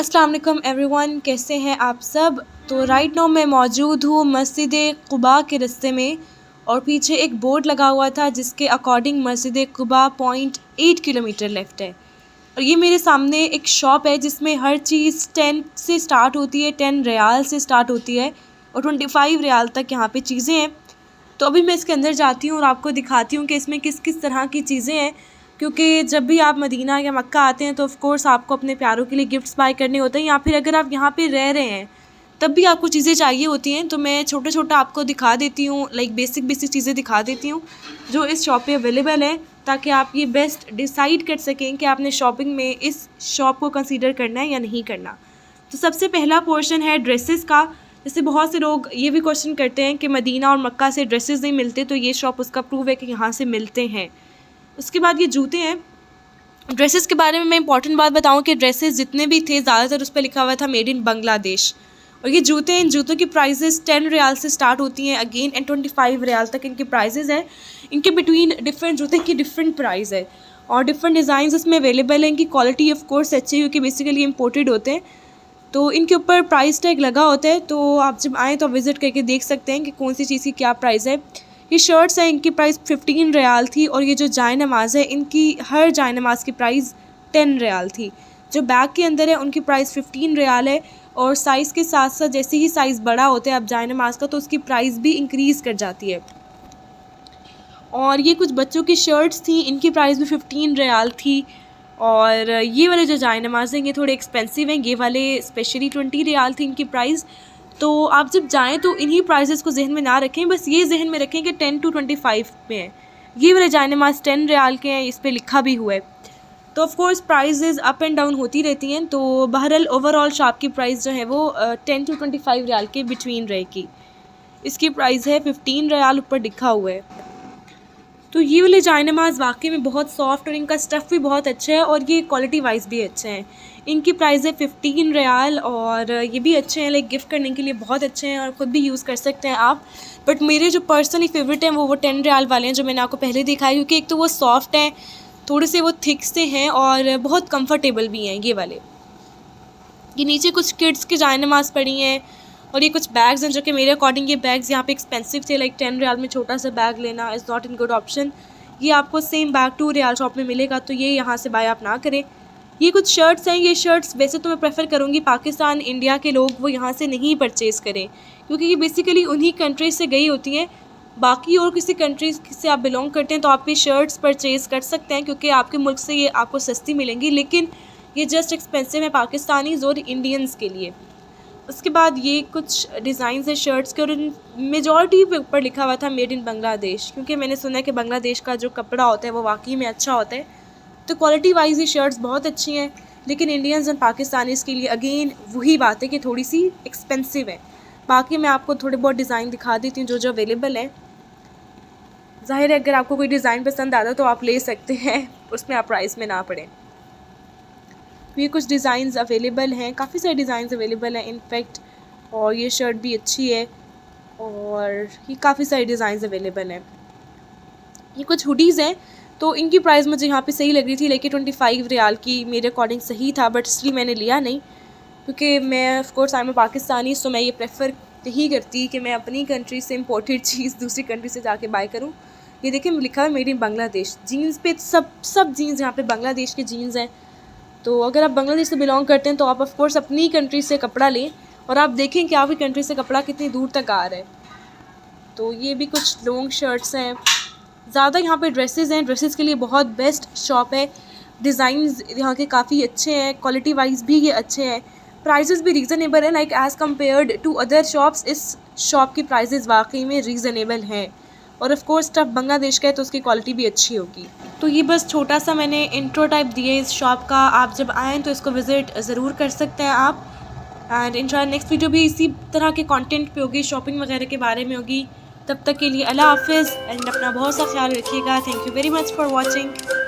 अस्सलाम वालेकुम एवरीवन, कैसे हैं आप सब। तो राइट नाउ मैं मौजूद हूँ मस्जिद क़ुबा के रास्ते में और पीछे एक बोर्ड लगा हुआ था जिसके अकॉर्डिंग मस्जिद क़ुबा 0.8 किलोमीटर लेफ़्ट है। और ये मेरे सामने एक शॉप है जिसमें हर चीज़ 10 से स्टार्ट होती है, 10 रियाल से स्टार्ट होती है और 25 रियाल तक यहाँ पे चीज़ें हैं। तो अभी मैं इसके अंदर जाती हूँ और आपको दिखाती हूँ कि इसमें किस किस तरह की चीज़ें हैं, क्योंकि जब भी आप मदीना या मक्का आते हैं तो ऑफ़ कोर्स आपको अपने प्यारों के लिए गिफ्ट्स बाय करने होते हैं, या फिर अगर आप यहाँ पे रह रहे हैं तब भी आपको चीज़ें चाहिए होती हैं। तो मैं छोटा छोटा आपको दिखा देती हूँ, लाइक बेसिक बेसिक चीज़ें दिखा देती हूँ जो इस शॉप पे अवेलेबल है, ताकि आप ये बेस्ट डिसाइड कर सकें कि आपने शॉपिंग में इस शॉप को कंसीडर करना है या नहीं करना। तो सबसे पहला पोर्शन है ड्रेसेस का। जैसे बहुत से लोग ये भी क्वेश्चन करते हैं कि मदीना और मक्का से ड्रेसेस नहीं मिलते, तो ये शॉप उसका प्रूव है कि यहाँ से मिलते हैं। उसके बाद ये जूते हैं। ड्रेसेस के बारे में मैं इंपॉर्टेंट बात बताऊं कि ड्रेसेस जितने भी थे ज़्यादातर उस पर लिखा हुआ था मेड इन बांग्लादेश। और ये जूते हैं, इन जूतों की प्राइसेस 10 रियाल से स्टार्ट होती हैं अगेन एंड 25 रियाल तक इनकी प्राइसेस हैं। इनके बिटवीन डिफरेंट जूते की डिफरेंट प्राइस है और डिफरेंट डिज़ाइन इसमें अवेलेबल हैं। इनकी क्वालिटी ऑफ कोर्स अच्छी है क्योंकि बेसिकली इम्पोर्टेड होते हैं, तो इनके ऊपर प्राइस टैग लगा होता है। तो आप जब आएँ तो विज़िट करके देख सकते हैं कि कौन सी चीज़ की क्या प्राइस है। ये शर्ट्स हैं, इनकी प्राइस 15 रियाल थी और ये जो जाय नमाज़ है इनकी हर जाय नमाज़ की प्राइस 10 रियाल थी। जो बैग के अंदर है उनकी प्राइस 15 रियाल है और साइज़ के साथ साथ जैसे ही साइज़ बड़ा होता है अब जाय नमाज़ का तो उसकी प्राइस भी इंक्रीज़ कर जाती है। और ये कुछ बच्चों की शर्ट्स थी, इनकी प्राइस भी 15 रियाल थी। और ये वाले जो जाय नमाज़ हैं ये थोड़े एक्सपेंसिव हैं, ये वाले स्पेशली 20 रियाल थी इनकी प्राइस। तो आप जब जाएँ तो इन्हीं प्राइसेस को जहन में ना रखें, बस ये जहन में रखें कि 10 to 25 में है। ये वाले जाय नमाज़ 10 रियाल के हैं, इस पर लिखा भी हुआ है। तो of course prices up and down होती रहती हैं। तो बहरहाल ओवरऑल शॉप की प्राइस जो है वो 10 to 25 रियाल के बिटवीन रहेगी। इसकी प्राइस है 15 रियाल, ऊपर लिखा हुआ है। तो ये वाले जाय नमाज़ वाकई में बहुत सॉफ्ट और इनका स्टफ़ भी बहुत अच्छा है और ये क्वालिटी वाइज भी अच्छे हैं। इनकी प्राइस है 15 रियाल और ये भी अच्छे हैं, लाइक गिफ्ट करने के लिए बहुत अच्छे हैं और ख़ुद भी यूज़ कर सकते हैं आप। बट मेरे जो पर्सनली फ़ेवरेट हैं वो 10 रियाल वाले हैं जो मैंने आपको पहले दिखाए, क्योंकि एक तो वो सॉफ्ट हैं, थोड़े से वो थिक से हैं और बहुत कम्फर्टेबल भी हैं ये वाले। ये नीचे कुछ किड्स की जाय नमाज़ पड़ी हैं और ये कुछ बैग्स हैं जो कि मेरे अकॉर्डिंग ये बैग्स यहाँ पे एक्सपेंसिव थे, लाइक 10 रियाल में छोटा सा बैग लेना is not in good option. ये आपको सेम बैग 2 रियाल शॉप में मिलेगा, तो ये यहाँ से बाय आप ना करें। ये कुछ शर्ट्स हैं, ये शर्ट्स वैसे तो मैं प्रेफर करूँगी पाकिस्तान इंडिया के लोग वो यहाँ से नहीं परचेज़ करें, क्योंकि ये बेसिकली उन्हीं कंट्रीज से गई होती हैं। बाकी और किसी कंट्रीज़ से आप बिलोंग करते हैं तो आप ये शर्ट्स परचेज़ कर सकते हैं क्योंकि आपके मुल्क से ये आपको सस्ती मिलेंगी, लेकिन ये जस्ट एक्सपेंसिव है पाकिस्तानीज़ और इंडियंस के लिए। उसके बाद ये कुछ डिज़ाइन है शर्ट्स के और मेजॉरिटी पे ऊपर लिखा हुआ था मेड इन बांग्लादेश, क्योंकि मैंने सुना है कि बांग्लादेश का जो कपड़ा होता है वो वाकई में अच्छा होता है। तो क्वालिटी वाइज ये शर्ट्स बहुत अच्छी हैं, लेकिन इंडियंस एंड पाकिस्तानीज़ के लिए अगेन वही बात है कि थोड़ी सी एक्सपेंसिव है। बाकी मैं आपको थोड़े बहुत डिज़ाइन दिखा देती हूँ जो जो अवेलेबल है। ज़ाहिर है अगर आपको कोई डिज़ाइन पसंद आता तो आप ले सकते हैं, उसमें आप प्राइस में ना पड़ें। ये कुछ डिज़ाइंस अवेलेबल हैं, काफ़ी सारे डिज़ाइंस अवेलेबल हैं इनफैक्ट, और ये शर्ट भी अच्छी है और ये काफ़ी सारे डिज़ाइंस अवेलेबल हैं। ये कुछ हुडीज़ हैं, तो इनकी प्राइस मुझे यहाँ पे सही लग रही थी, लेकिन 25 रियाल की मेरे अकॉर्डिंग सही था, बट स्टिल मैंने लिया नहीं क्योंकि मैं of course I am Pakistani, तो मैं ये प्रेफर नहीं करती कि मैं अपनी कंट्री से इम्पोर्टेड चीज़ दूसरी कंट्री से जाके बाय करूँ। ये देखिए लिखा है मेड इन बांग्लादेश। जीन्स पे सब जीन्स यहाँ पे बांग्लादेश के जीन्स हैं। तो अगर आप बांग्लादेश से बिलोंग करते हैं तो आप ऑफ कोर्स अपनी कंट्री से कपड़ा लें और आप देखें कि आपकी कंट्री से कपड़ा कितनी दूर तक आ रहा है। तो ये भी कुछ लॉन्ग शर्ट्स हैं। ज़्यादा यहाँ पे ड्रेसेस हैं, ड्रेसेस के लिए बहुत बेस्ट शॉप है। डिज़ाइंस यहाँ के काफ़ी अच्छे हैं, क्वालिटी वाइज भी ये अच्छे हैं, प्राइसेस भी रीज़नेबल है, like as compared to other shops इस शॉप की प्राइसेस वाकई में रीज़नेबल हैं। और ऑफ़ कोर्स स्टफ़ बांग्लादेश का है तो उसकी क्वालिटी भी अच्छी होगी। तो ये बस छोटा सा मैंने इंट्रो टाइप दिया इस शॉप का, आप जब आएँ तो इसको विज़िट ज़रूर कर सकते हैं आप। एंड इंशाल्लाह नेक्स्ट वीडियो भी इसी तरह के कंटेंट पे होगी, शॉपिंग वगैरह के बारे में होगी। तब तक के लिए अल्लाह हाफ़िज़ एंड अपना बहुत सा ख्याल रखिएगा। Thank you very much for watching.